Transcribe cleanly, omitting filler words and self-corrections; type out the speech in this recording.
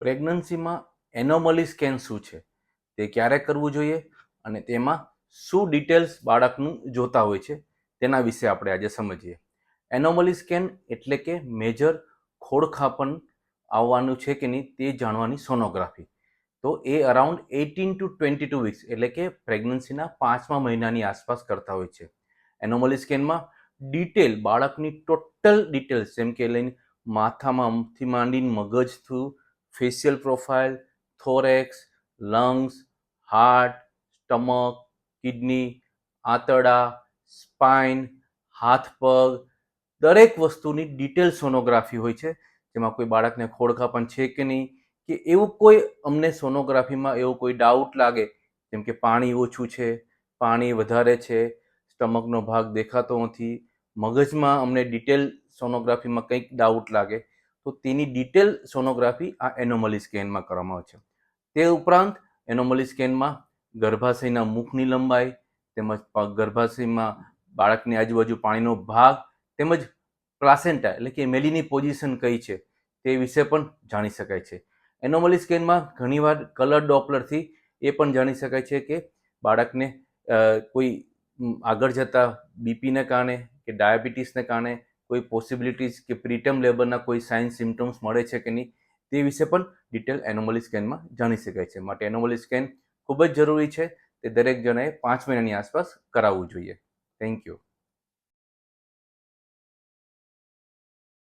પ્રેગ્નન્સીમાં anomaly scan શું છે, તે ક્યારે કરવું જોઈએ અને તેમાં શું ડિટેલ્સ બાળકનું જોતા હોય છે તેના વિશે આપણે આજે સમજીએ. એનોમલી સ્કેન એટલે કે મેજર ખોડખાપણ આવવાનું છે કે નહીં તે જાણવાની સોનોગ્રાફી. તો એ અરાઉન્ડ 18 to 22 વીક્સ એટલે કે પ્રેગ્નન્સીના 5મા મહિનાની આસપાસ કરતા હોય છે. એનોમલી સ્કેનમાં ડિટેલ બાળકની ટોટલ ડિટેલ્સ જેમ કે લઈને માથામાંથી માંડીને મગજ through facial profile, thorax, lungs, heart, stomach, kidney, આંતરડા, સ્પાઇન, હાથ પગ દરેક વસ્તુની ડિટેલ સોનોગ્રાફી હોય છે, જેમાં કોઈ બાળકને ખોડખાપણ છે કે નહીં કે એવું કોઈ અમને સોનોગ્રાફીમાં એવો કોઈ ડાઉટ લાગે, જેમ કે પાણી ઓછું છે, પાણી વધારે છે, સ્ટમકનો ભાગ દેખાતો નથી, મગજમાં અમને ડિટેલ સોનોગ્રાફીમાં કંઈક ડાઉટ લાગે તો તેની ડિટેલ સોનોગ્રાફી આ એનોમલી સ્કેનમાં કરવામાં આવે છે. તે ઉપરાંત એનોમલી સ્કેનમાં ગર્ભાશયના મુખની લંબાઈ તેમજ ગર્ભાશયમાં બાળકની આજુબાજુ પાણીનો ભાગ તેમજ પ્લાસેન્ટા એટલે કે મેલીની પોઝિશન કઈ છે તે વિશે પણ જાણી શકાય છે. એનોમલી સ્કેનમાં ઘણીવાર કલર ડોપલરથી એ પણ જાણી શકાય છે કે બાળકને કોઈ આગળ જતાં બીપીને કારણે કે ડાયાબિટીસને કારણે કોઈ પોસિબિલિટીઝ કે પ્રીટર્મ લેબરના કોઈ સાઇન સિમ્ટમ્સ મળે છે કે નહીં તે વિશે પણ ડિટેલ એનોમલી સ્કેનમાં જાણી શકાય છે. માટે એનોમલી સ્કેન ખૂબ જ જરૂરી છે. તે દરેક જણાએ 5 મહિનાની આસપાસ કરાવવું જોઈએ. Thank you.